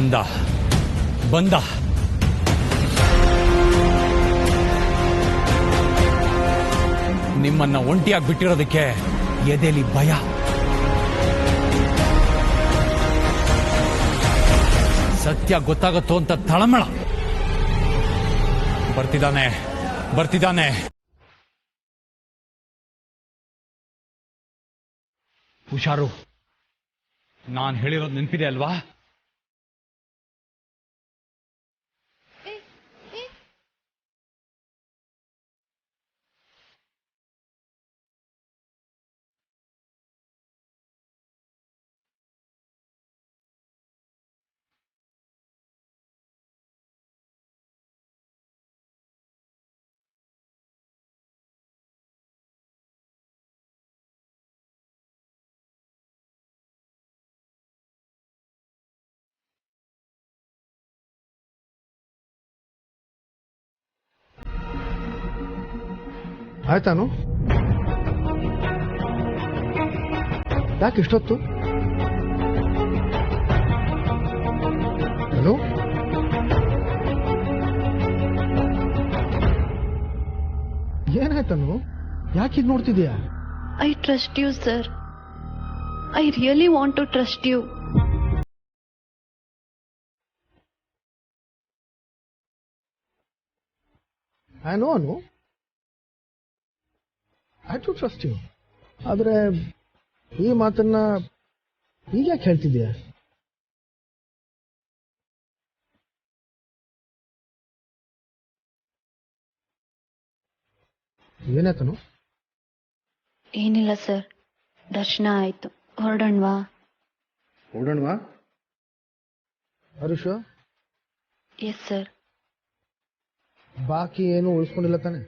ಬಂದ ಬಂದ ನಿಮ್ಮನ್ನ ಒಂಟಿಯಾಗಿ ಬಿಟ್ಟಿರೋದಕ್ಕೆ ಎದೆಲಿ ಭಯ. ಸತ್ಯ ಗೊತ್ತಾಗತ್ತೋ ಅಂತ ತಳಮಳ. ಬರ್ತಿದ್ದಾನೆ ಬರ್ತಿದ್ದಾನೆ. ಹುಷಾರು. ನಾನ್ ಹೇಳಿರೋದು ನೆನಪಿದೆ ಅಲ್ವಾ? ಆಯ್ತಾನು? ಯಾಕೆ ಇಷ್ಟೊತ್ತು? ಅನು, ಏನಾಯ್ತನು? ಯಾಕೆ ಇದು ನೋಡ್ತಿದ್ಯಾ? I trust you, sir. I really want to trust you. I know, Anu. I do trust you. ಆದ್ರೆ ಈ ಮಾತನ್ನ ಈಗ ಯಾಕೆ ಹೇಳ್ತಿದ್ಯಾ? ಏನಾಯ್ತನು? ಏನಿಲ್ಲ ಸರ್, ದರ್ಶನ ಆಯ್ತು. ಹೊರಡೋಣವಾ? ಹೊರಡೋಣವಾ? ಹರೀಶ್? Yes sir. ಬಾಕಿ ಏನು ಉಳಿಸ್ಕೊಂಡಿಲ್ಲ ತಾನೆ?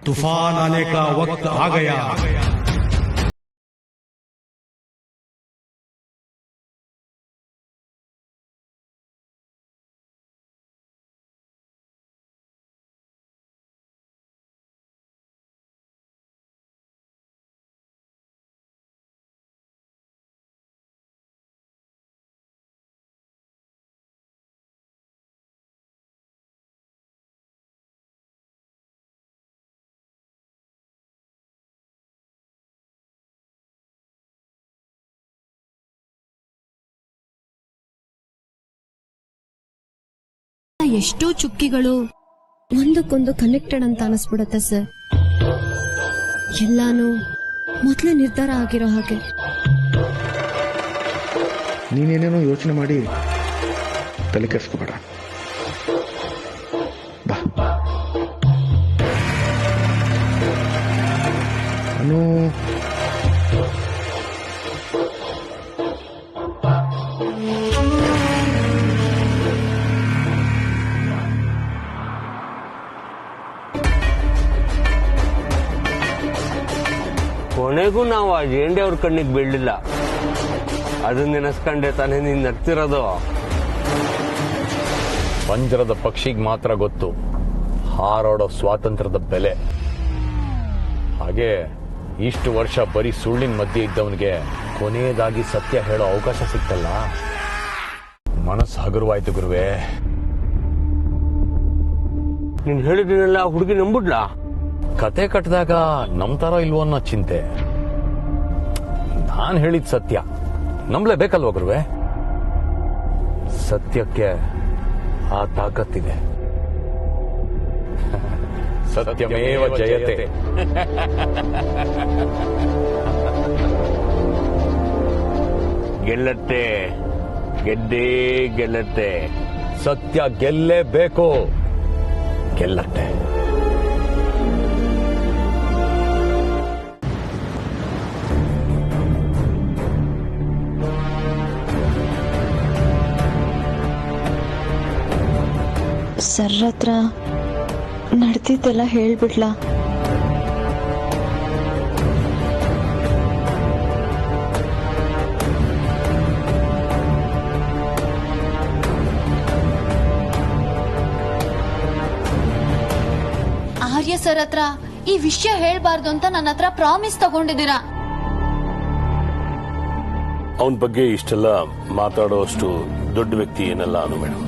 तूफान आने का वक्त आ गया। ಎಷ್ಟೋ ಚುಕ್ಕಿಗಳು ಒಂದಕ್ಕೊಂದು ಕನೆಕ್ಟೆಡ್ ಅಂತ ಅನಿಸ್ಬಿಡತ್ತೆ ಸರ್. ಎಲ್ಲಾನು ಮೊದಲೇ ನಿರ್ಧಾರ ಆಗಿರೋ ಹಾಗೆ. ನೀನೇನೇನೋ ಯೋಚನೆ ಮಾಡಿ ತಲೆ ಕೆಡಿಸ್ಕೋಬೇಡ. ಬಾ ಅನು. ಕೊನೆಗೂ ನಾವು ಆ ಜೇಂಡೆ ಅವ್ರ ಕಣ್ಣಿಗೆ ಬೀಳಲಿಲ್ಲ. ಅದನ್ನ ನೆನೆಸ್ಕೊಂಡೆ ತಾನೇ ನೀನ್ ನಗ್ತಿರೋದು. ಪಂಜರದ ಪಕ್ಷಿಗೆ ಮಾತ್ರ ಗೊತ್ತು ಹಾರಾಡೋ ಸ್ವಾತಂತ್ರ್ಯದ ಬೆಲೆ. ಹಾಗೆ ಇಷ್ಟು ವರ್ಷ ಬರೀ ಸುಳ್ಳಿನ ಮಧ್ಯೆ ಇದ್ದವನಿಗೆ ಕೊನೆಯದಾಗಿ ಸತ್ಯ ಹೇಳೋ ಅವಕಾಶ ಸಿಕ್ತಲ್ಲ, ಮನಸ್ಸು ಹಗುರವಾಯ್ತು ಗುರುವೇ. ನೀನ್ ಹೇಳಿದ್ನೆಲ್ಲ ಹುಡುಗಿ ನಂಬಿಡ್ಲಾ? ಕತೆ ಕಟ್ಟಿದಾಗ ನಂಬ್ತಾರೋ ಇಲ್ವೋ ಅನ್ನೋ ಚಿಂತೆ. ನಾನ್ ಹೇಳಿದ ಸತ್ಯ ನಂಬಲೇಬೇಕಲ್ವ ಗುರುವೆ? ಸತ್ಯಕ್ಕೆ ಆ ತಾಕತ್ತಿದೆ. ಸತ್ಯಮೇವ ಜಯತೆ. ಗೆಲ್ಲತ್ತೆ, ಗೆದ್ದೇ ಗೆಲ್ಲತ್ತೆ. ಸತ್ಯ ಗೆಲ್ಲೇಬೇಕು, ಗೆಲ್ಲತ್ತೆ. ಸರ್ ಹತ್ರ ನಡೆದಿದ್ದೆಲ್ಲ ಹೇಳ್ಬಿಡ್ಲಾ? ಆರ್ಯ ಸರ್ ಹತ್ರ ಈ ವಿಷಯ ಹೇಳ್ಬಾರ್ದು ಅಂತ ನನ್ನ ಹತ್ರ ಪ್ರಾಮಿಸ್ ತಗೊಂಡಿದ್ದೀರಾ. ಅವನ ಬಗ್ಗೆ ಇಷ್ಟೆಲ್ಲ ಮಾತಾಡೋಷ್ಟು ದೊಡ್ಡ ವ್ಯಕ್ತಿ ಏನಲ್ಲ ಅನು ಮೇಡಮ್.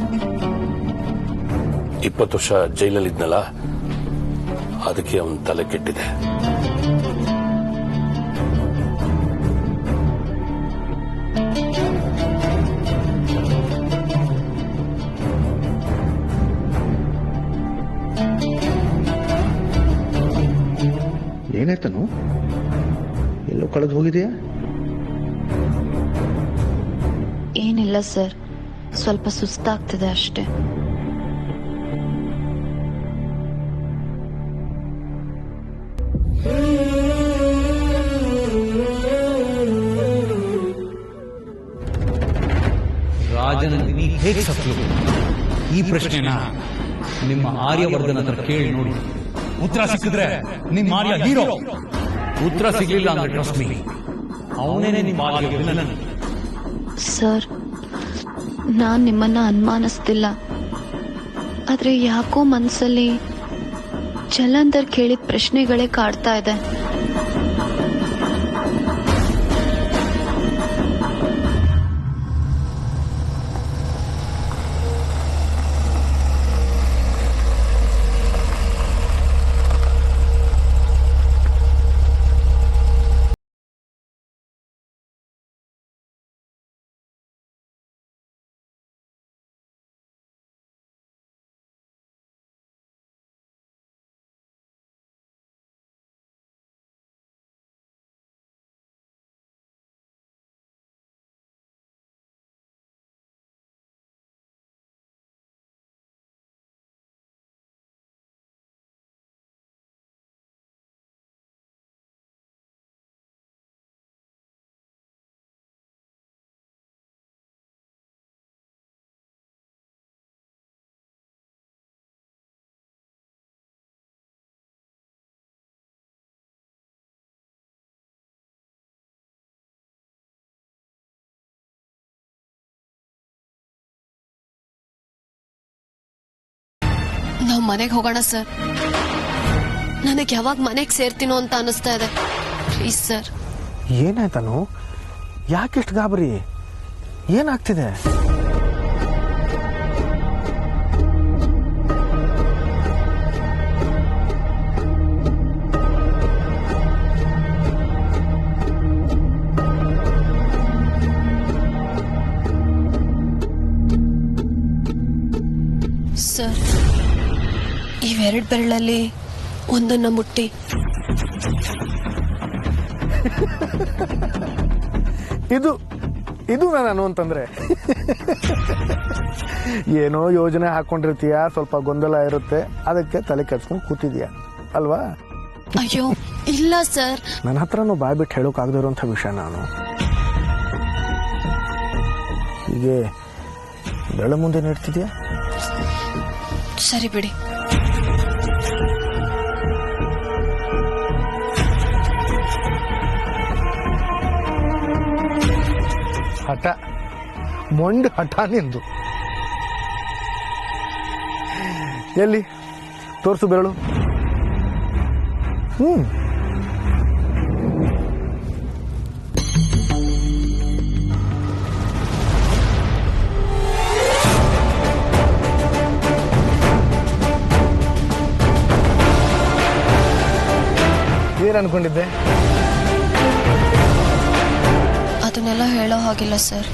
20 ವರ್ಷ ಜೈಲಲ್ಲಿದ್ನಲ್ಲ, ಅದಕ್ಕೆ ಅವನ ತಲೆ ಕೆಟ್ಟಿದೆ. ಏನಾಯ್ತನು? ಎಲ್ಲೋ ಕಳೆದು ಹೋಗಿದೆಯಾ? ಏನಿಲ್ಲ ಸರ್, ಸ್ವಲ್ಪ ಸುಸ್ತಾಗ್ತಿದೆ ಅಷ್ಟೇ. ರಾಜನಂದಿನಿ ಹೇಗೆ ಸತ್ಲು? ಈ ಪ್ರಶ್ನೆನ ನಿಮ್ಮ ಆರ್ಯವರ್ಧನ ಹತ್ರ ಕೇಳಿ ನೋಡಿ. ಉತ್ತರ ಸಿಕ್ಕಿದ್ರೆ ನಿಮ್ಮ ಆರ್ಯ ಹೀರೋ. ಉತ್ತರ ಸಿಗ್ಲಿಲ್ಲ ಅಂದ್ರೆ ಟ್ರಸ್ಟ್ ಮೀ, ಅವನೇನೆ ನಿಮ್ಮ ಆರ್ಯ ವಿಲನ್. ಸರ್, ನಾನ್ ನಿಮ್ಮನ್ನ ಅನುಮಾನಿಸ್ತಿಲ್ಲ, ಆದ್ರೆ ಯಾಕೋ ಮನ್ಸಲ್ಲಿ ಜಲಂಧರ್ ಕೇಳಿದ ಪ್ರಶ್ನೆಗಳೇ ಕಾಡ್ತಾ ಇದೆ. ನಾವು ಮನೆಗೆ ಹೋಗೋಣ ಸರ್. ನನಗೆ ಯಾವಾಗ ಮನೆಗೆ ಸೇರ್ತೀನೋ ಅಂತ ಅನಿಸ್ತಾ ಇದೆ. Please sir. ಏನಾಯ್ತನು? ಯಾಕೆಷ್ಟು ಗಾಬರಿ? ಏನಾಗ್ತಿದೆ? ಸರ್, ಇವೆರಡು ಬೆರಳಲ್ಲಿ ಒಂದನ್ನ ಮುಟ್ಟಿ. ಇದು ನಾನು ಅಂತಂದ್ರೆ ಏನೋ ಯೋಜನೆ ಹಾಕೊಂಡಿರ್ತೀಯ, ಸ್ವಲ್ಪ ಗೊಂದಲ ಇರುತ್ತೆ, ಅದಕ್ಕೆ ತಲೆ ಕೆಡ್ಸ್ಕೊಂಡು ಕೂತಿದ್ಯಾ ಅಲ್ವಾ? ಅಯ್ಯೋ ಇಲ್ಲ ಸರ್. ನನ್ನ ಹತ್ರನೂ ಬಾಯ್ಬಿಟ್ಟು ಹೇಳೋಕಾಗದೇ ಇರೋಂಥ ವಿಷಯ. ನಾನು ಹೀಗೆ ಬೆಳ ಮುಂದೆ ನೀಡ್ತಿದ್ಯಾ? ಸರಿ ಬಿಡಿ. ಹಠ, ಮೊಂಡ್ ಹಠ ನಿಂದು. ಎಲ್ಲಿ ತೋರ್ಸು ಬೆರಳು. ಏನ್ ಅನ್ಕೊಂಡಿದ್ದೆ? ಅದನ್ನೆಲ್ಲ ಹೇಳೋ ಹಾಗಿಲ್ಲ ಸರ್.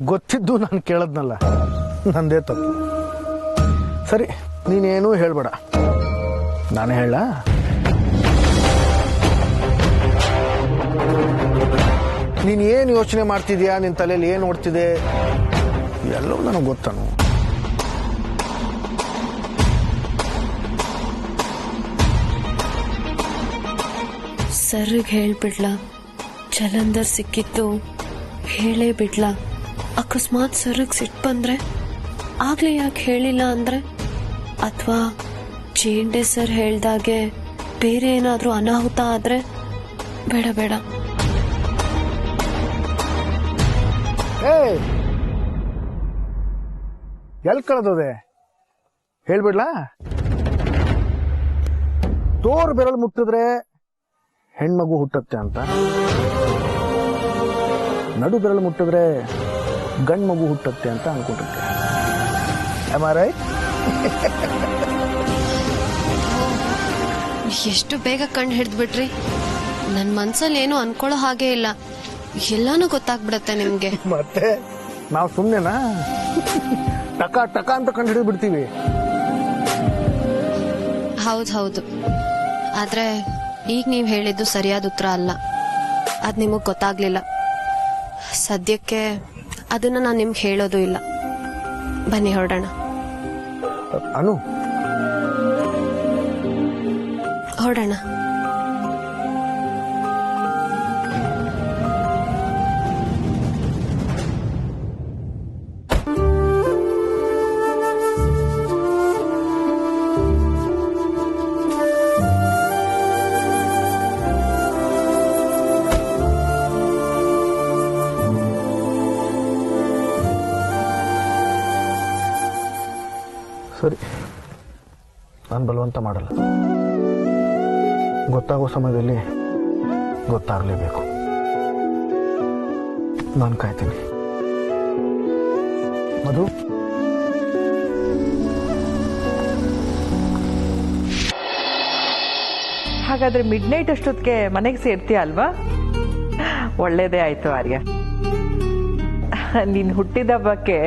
ಗೊತ್ತಿದ್ದು ನಾನು ಕೇಳದ್ನಲ್ಲ, ನಂದೇ ತಪ್ಪು. ಸರಿ, ನೀನೇನೂ ಹೇಳ್ಬೇಡ, ನಾನೇ ಹೇಳ. ನೀನು ಏನು ಯೋಚನೆ ಮಾಡ್ತಿದ್ಯಾ, ನಿನ್ನ ತಲೆಯಲ್ಲಿ ಏನು ಓಡ್ತಿದೆ ಎಲ್ಲವೂ ನನಗೆ ಗೊತ್ತಾನು. ಸರ್ಗೆ ಹೇಳ್ಬಿಡ್ಲ, ಜಲಂಧರ್ ಸಿಕ್ಕಿತ್ತು ಹೇಳೇ ಬಿಡ್ಲ. ಅಕಸ್ಮಾತ್ ಸರ್ಗ್ ಸಿಟ್ಟು ಬಂದ್ರೆ, ಆಗ್ಲೇ ಯಾಕೆ ಹೇಳಿಲ್ಲ ಅಂದ್ರೆ, ಅಥವಾ ಜೇಂಡೆ ಸರ್ ಹೇಳ್ದಾಗೆ ಬೇರೆ ಏನಾದ್ರೂ ಅನಾಹುತ ಆದ್ರೆ? ಬೇಡ ಬೇಡ. ಎಲ್ ಕಳೆದೋದೆ ಹೇಳ್ಬಿಡ್ಲಾ? ತೋರ್ ಬೆರಳು ಮುಟ್ಟಿದ್ರೆ ಹೆಣ್ಮಗು ಹುಟ್ಟತ್ತೆ ಅಂತ, ನಡು ಬೆರಳು ಮುಟ್ಟಿದ್ರೆ ಗಂಡು ಮಗು ಹುಟ್ಟತ್ತೆ ಅಂತ ಅನ್ಕೊಂಡಿದ್ದೆ. Am I right? ಎಷ್ಟು ಬೇಗ ಕಣ್ಣು ಹಿಡಿದ್ಬಿಟ್ರಿ. ನನ್ನ ಮನ್ಸಲ್ಲಿ ಏನು ಅನ್ಕೊಳ್ಳೋ ಹಾಗೆ ಇಲ್ಲ, ಎಲ್ಲಾನು ಗೊತ್ತಾಗ್ಬಿಡತ್ತೆ ನಿಮ್ಗೆ. ಮತ್ತೆ ನಾವು ಸುಮ್ಮನೆನಾ ಟಕ ಟಕ ಅಂತ ಕಂಡು ಹಿಡಿದು ಬಿಡ್ತೀವಿ. ಹೌದು, ಆದ್ರೆ ಈಗ ನೀವ್ ಹೇಳಿದ್ದು ಸರಿಯಾದ ಉತ್ತರ ಅಲ್ಲ. ಅದ್ ನಿಮಗ್ ಗೊತ್ತಾಗ್ಲಿಲ್ಲ. ಸದ್ಯಕ್ಕೆ ಅದನ್ನ ನಾನು ನಿಮ್ಗೆ ಹೇಳೋದು ಇಲ್ಲ. ಬನ್ನಿ ಹೊರಡೋಣ. ಅನು, ಹೊರಡೋಣ. ಸರಿ, ನಾನು ಬಲವಂತ ಮಾಡಲ್ಲ. ಗೊತ್ತಾಗೋ ಸಮಯದಲ್ಲಿ ಗೊತ್ತಾಗಲೇಬೇಕು. ನಾನು ಕಾಯ್ತೀನಿ. ಮಧು, ಹಾಗಾದ್ರೆ ಮಿಡ್ ನೈಟ್ ಅಷ್ಟೊತ್ತಿಗೆ ಮನೆಗೆ ಸೇರ್ತೀಯ ಅಲ್ವಾ? ಒಳ್ಳೇದೇ ಆಯ್ತು ಆರ್ಯ. ನೀನ್ ಹುಟ್ಟಿದ ಹಬ್ಬಕ್ಕೆ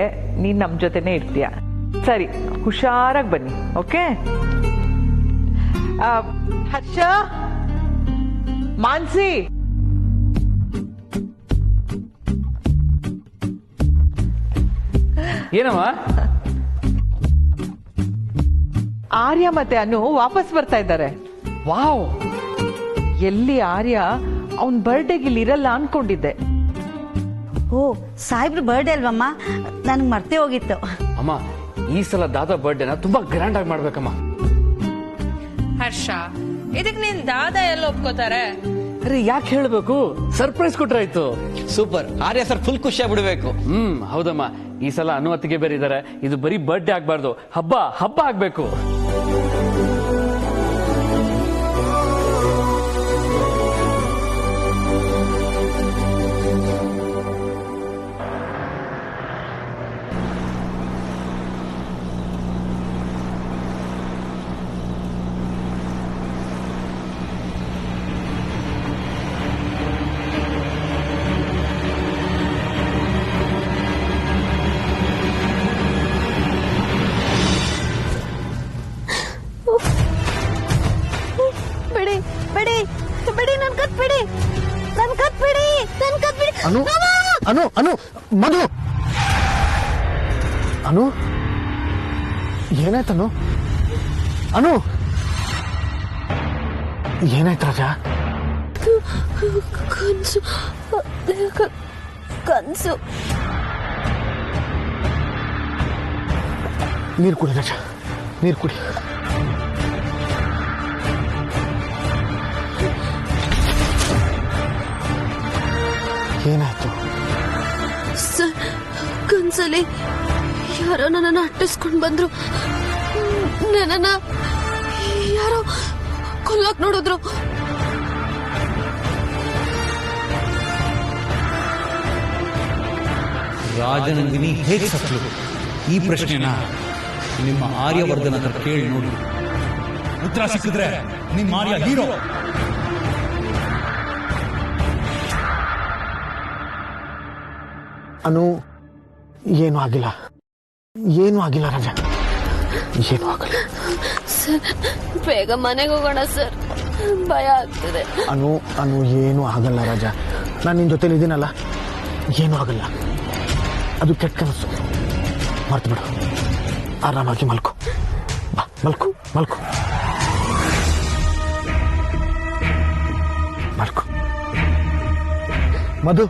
ನೀನ್ ನಮ್ ಜೊತೆನೆ ಇರ್ತೀಯ. ಸರಿ, ಹುಷಾರಾಗಿ ಬನ್ನಿ. ಓಕೆ? ಹರ್ಷ, ಮಾನ್ಸಿ, ಏನಮ್ಮ? ಆರ್ಯ ಮತ್ತೆ ಅನು ವಾಪಸ್ ಬರ್ತಾ ಇದ್ದಾರೆ. ವಾವ್! ಎಲ್ಲಿ ಆರ್ಯ ಅವನ್ ಬರ್ಡೇಗೆ ಇಲ್ಲಿ ಇರಲ್ಲ ಅನ್ಕೊಂಡಿದ್ದೆ. ಓ, ಸಾಹೇಬ್ರ ಬರ್ಡೇ ಅಲ್ವಮ್ಮ, ನನ್ಗೆ ಮರ್ತೇ ಹೋಗಿತ್ತು. ಅಮ್ಮ, ಈ ಸಲ ದಾದಾ ಬರ್ಡೇನ ತುಂಬಾ ಗ್ರ್ಯಾಂಡ್ ಆಗಿ ಮಾಡ್ಬೇಕಮ್ಮ. ಹರ್ಷ, ಇದಕ್ ನಿನ್ ದಾದಾ ಎಲ್ಲ ಒಪ್ಕೋತಾರೆ? ಅರೆ, ಯಾಕೆ ಹೇಳ್ಬೇಕು? ಸರ್ಪ್ರೈಸ್ ಕೊಟ್ರಾಯ್ತು. ಸೂಪರ್. ಆರ್ಯ ಸರ್ ಫುಲ್ ಖುಷಿ ಆಗ್ಬಿಡ್ಬೇಕು. ಹೌದಮ್ಮ, ಈ ಸಲ ಅನುಮತಿಗೆ ಬೇರೆ ಇದಾರೆ. ಇದು ಬರೀ ಬರ್ಡೇ ಆಗ್ಬಾರ್ದು, ಹಬ್ಬ ಆಗ್ಬೇಕು. ಅನು, ಅನು, ಅನು, ಮಧು, ಅನು, ಏನಾಯ್ತನು? ಅನು, ಏನಾಯ್ತು ರಾಜ? ಕನ್ಸು ಕನ್ಸು. ನೀರು ಕುಡಿ ರಾಜ, ನೀರು ಕುಡಿ. ಒಂದ್ಸಲಿ ಯಾರೋ ನನ್ನನ್ನು ಅಟ್ಟಿಸ್ಕೊಂಡ್ ಬಂದ್ರು. ನನ್ನನ್ನ ಯಾರೋ ಕೊಲ್ಲಕ್ ನೋಡಿದ್ರು. ರಾಜನಂದಿನಿ ಹೇಗೆ ಸತ್ಲು? ಈ ಪ್ರಶ್ನೆನ ನಿಮ್ಮ ಆರ್ಯವರ್ಧನ ಹತ್ರ ಕೇಳಿ ನೋಡಿ. ಉತ್ತರ ಸಿಕ್ಕಿದ್ರೆ ನಿಮ್ಮ ಆರ್ಯ ಹೀರೋ. ಅನು, ಏನೂ ಆಗಿಲ್ಲ, ಏನೂ ಆಗಿಲ್ಲ ರಾಜ, ಏನೂ ಆಗಿಲ್ಲ. ಸರ್, ಬೇಗ ಮನೆಗೆ ಹೋಗೋಣ ಸರ್, ಭಯ ಆಗ್ತಿದೆ. ಅನು, ಏನೂ ಆಗಲ್ಲ ರಾಜ, ನಾನು ನಿನ್ನ ಜೊತೆಲಿ ಇದ್ದೀನಲ್ಲ, ಏನೂ ಆಗಲ್ಲ. ಅದು ಕೆಟ್ಟ ಕನಸು, ಮರ್ತು ಬಿಡು. ಆರಾಮಾಗಿ ಮಲ್ಕೊ, ಬಾ ಮಲ್ಕೊ ಮಲ್ಕೊ ಮಲ್ಕೊ. ಮಧು,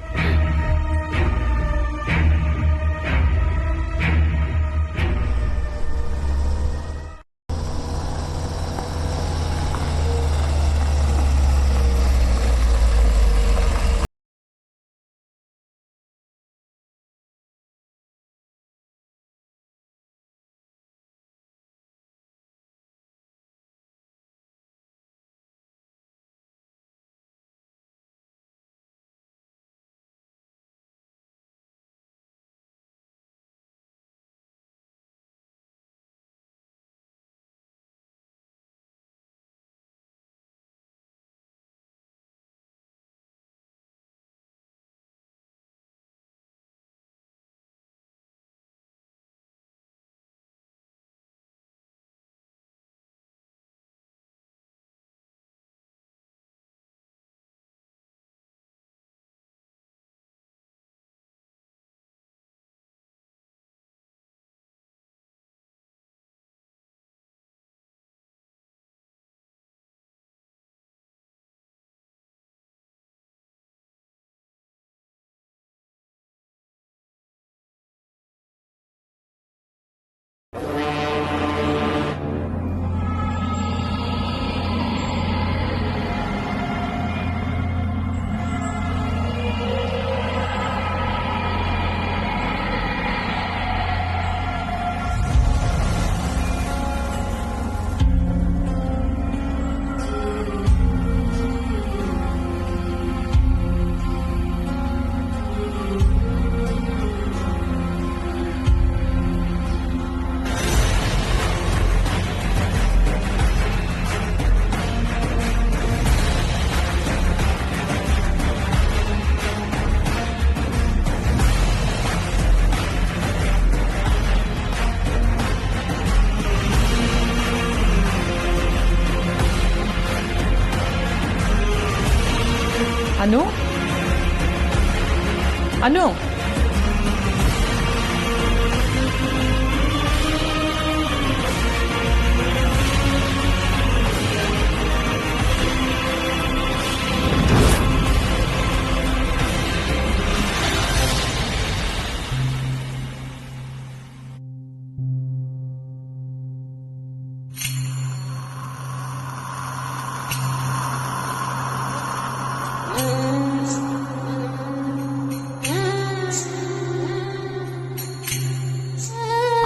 ಅನು, ಅನು,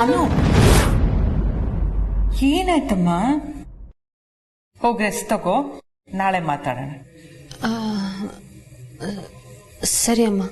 ಅನು, ಏನಾಯ್ತಮ್ಮ? ಹೋಗಿ ರೆಸ್ಟ್ ತಗೋ, ನಾಳೆ ಮಾತಾಡೋಣ. ಸರಿ ಅಮ್ಮ.